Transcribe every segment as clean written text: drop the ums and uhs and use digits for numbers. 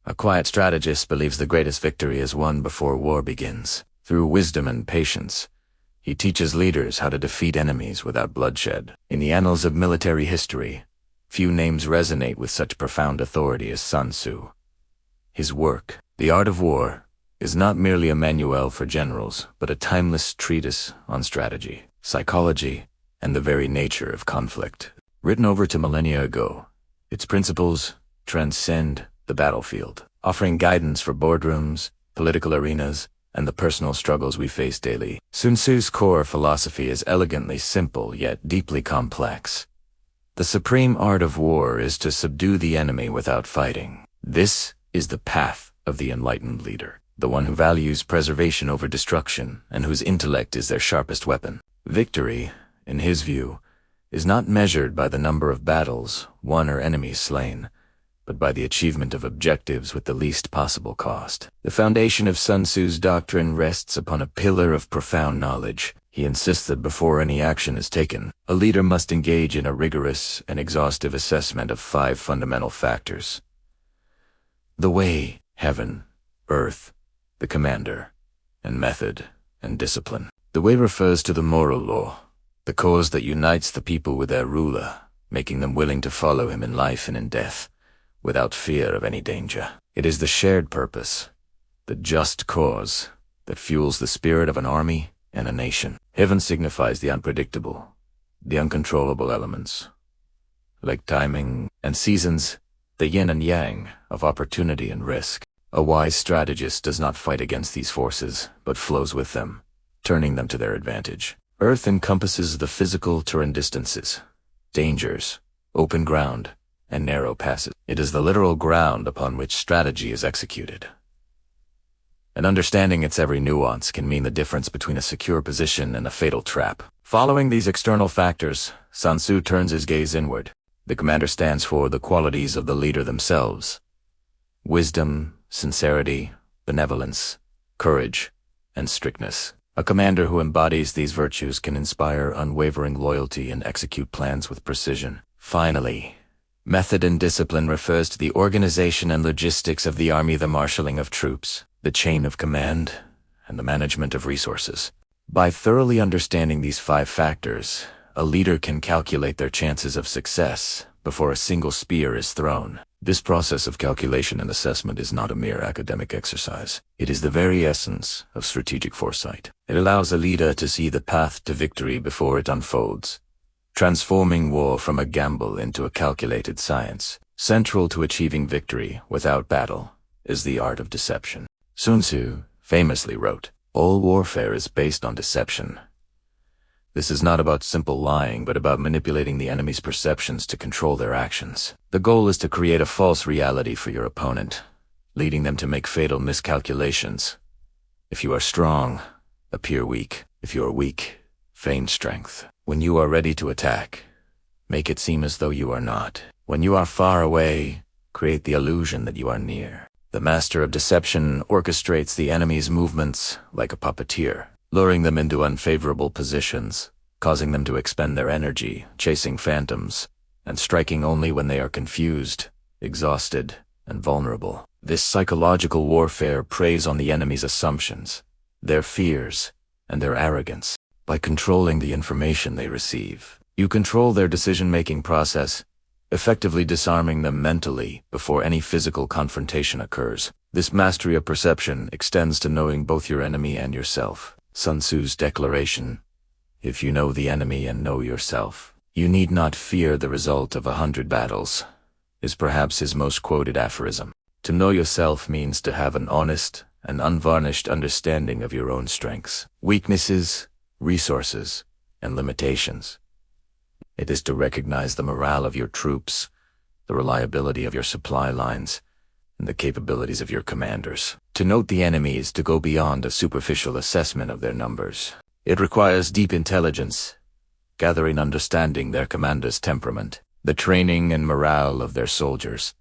A quiet strategist believes the greatest victory is won before war begins. Through wisdom and patience, he teaches leaders how to defeat enemies without bloodshed. In the annals of military history, few names resonate with such profound authority as Sun Tzu. His work, The Art of War, is not merely a manual for generals, but a timeless treatise on strategy, psychology, and the very nature of conflict. Written over 2 millennia ago, its principles transcend the battlefield, offering guidance for boardrooms, political arenas, and the personal struggles we face daily. Sun Tzu's core philosophy is elegantly simple yet deeply complex. The supreme art of war is to subdue the enemy without fighting. This is the path of the enlightened leader, the one who values preservation over destruction and whose intellect is their sharpest weapon. Victory, in his view, is not measured by the number of battles won or enemies slain, but by the achievement of objectives with the least possible cost. The foundation of Sun Tzu's doctrine rests upon a pillar of profound knowledge. He insists that before any action is taken, a leader must engage in a rigorous and exhaustive assessment of 5 fundamental factors: the way, heaven, earth, the commander, and method and discipline. The way refers to the moral law, the cause that unites the people with their ruler, making them willing to follow him in life and in death, without fear of any danger. It is the shared purpose, the just cause, that fuels the spirit of an army and a nation. Heaven signifies the unpredictable, the uncontrollable elements, like timing and seasons, the yin and yang of opportunity and risk. A wise strategist does not fight against these forces, but flows with them, turning them to their advantage. Earth encompasses the physical terrain distances, dangers, open ground, and narrow passes. It is the literal ground upon which strategy is executed. And understanding its every nuance can mean the difference between a secure position and a fatal trap. Following these external factors, Sun Tzu turns his gaze inward. The commander stands for the qualities of the leader themselves: wisdom, sincerity, benevolence, courage, and strictness. A commander who embodies these virtues can inspire unwavering loyalty and execute plans with precision. Finally, method and discipline refers to the organization and logistics of the army, the marshalling of troops, the chain of command, and the management of resources. By thoroughly understanding these 5 factors, a leader can calculate their chances of success before a single spear is thrown. This process of calculation and assessment is not a mere academic exercise. It is the very essence of strategic foresight. It allows a leader to see the path to victory before it unfolds, transforming war from a gamble into a calculated science. Central to achieving victory without battle is the art of deception. Sun Tzu famously wrote, "All warfare is based on deception." This is not about simple lying, but about manipulating the enemy's perceptions to control their actions. The goal is to create a false reality for your opponent, leading them to make fatal miscalculations. If you are strong, appear weak. If you are weak, feign strength. When you are ready to attack, make it seem as though you are not. When you are far away, create the illusion that you are near. The master of deception orchestrates the enemy's movements like a puppeteer, luring them into unfavorable positions, causing them to expend their energy chasing phantoms, and striking only when they are confused, exhausted, and vulnerable. This psychological warfare preys on the enemy's assumptions, their fears, and their arrogance. By controlling the information they receive, you control their decision-making process, effectively disarming them mentally before any physical confrontation occurs. This mastery of perception extends to knowing both your enemy and yourself. Sun Tzu's declaration, "If you know the enemy and know yourself, you need not fear the result of 100 battles," is perhaps his most quoted aphorism. To know yourself means to have an honest and unvarnished understanding of your own strengths, weaknesses, resources, and limitations. It is to recognize the morale of your troops, the reliability of your supply lines, and the capabilities of your commanders. To note the enemy is to go beyond a superficial assessment of their numbers. It requires deep intelligence, gathering understanding their commander's temperament, the training and morale of their soldiers,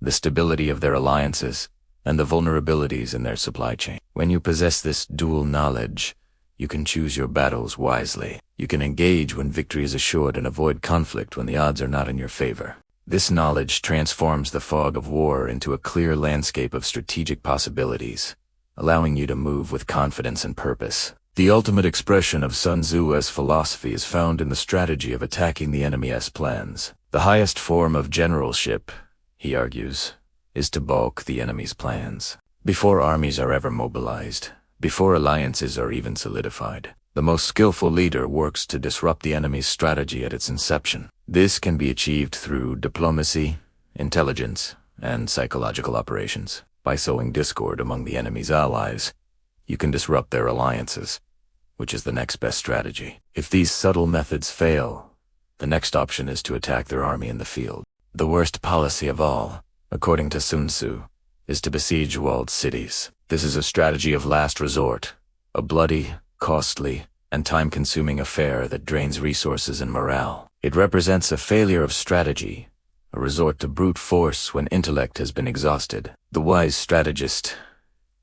the stability of their alliances, and the vulnerabilities in their supply chain. When you possess this dual knowledge, you can choose your battles wisely. You can engage when victory is assured and avoid conflict when the odds are not in your favor. This knowledge transforms the fog of war into a clear landscape of strategic possibilities, allowing you to move with confidence and purpose. The ultimate expression of Sun Tzu's philosophy is found in the strategy of attacking the enemy's plans. The highest form of generalship, he argues, is to balk the enemy's plans. Before armies are ever mobilized, before alliances are even solidified, the most skillful leader works to disrupt the enemy's strategy at its inception. This can be achieved through diplomacy, intelligence, and psychological operations. By sowing discord among the enemy's allies, you can disrupt their alliances, which is the next best strategy. If these subtle methods fail, the next option is to attack their army in the field. The worst policy of all, according to Sun Tzu, is to besiege walled cities. This is a strategy of last resort, a bloody, costly, and time-consuming affair that drains resources and morale. It represents a failure of strategy, a resort to brute force when intellect has been exhausted. The wise strategist,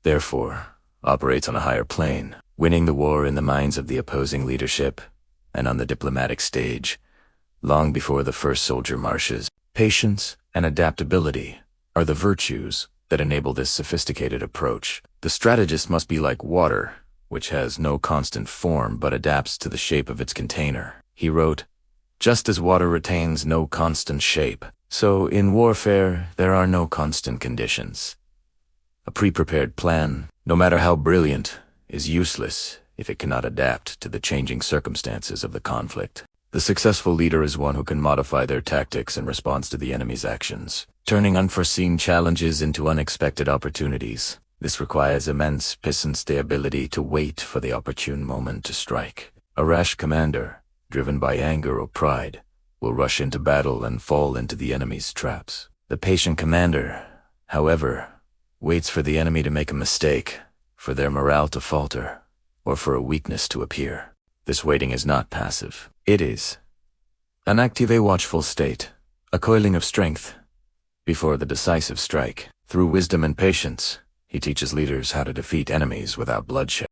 therefore, operates on a higher plane, winning the war in the minds of the opposing leadership and on the diplomatic stage, long before the first soldier marches. Patience and adaptability are the virtues that enable this sophisticated approach. The strategist must be like water, which has no constant form but adapts to the shape of its container. He wrote, "Just as water retains no constant shape, so in warfare there are no constant conditions. A pre-prepared plan, no matter how brilliant, is useless if it cannot adapt to the changing circumstances of the conflict." The successful leader is one who can modify their tactics in response to the enemy's actions, turning unforeseen challenges into unexpected opportunities. This requires immense patience, the ability to wait for the opportune moment to strike. A rash commander, driven by anger or pride, will rush into battle and fall into the enemy's traps. The patient commander, however, waits for the enemy to make a mistake, for their morale to falter, or for a weakness to appear. This waiting is not passive. It is an active, watchful state, a coiling of strength before the decisive strike. Through wisdom and patience, he teaches leaders how to defeat enemies without bloodshed.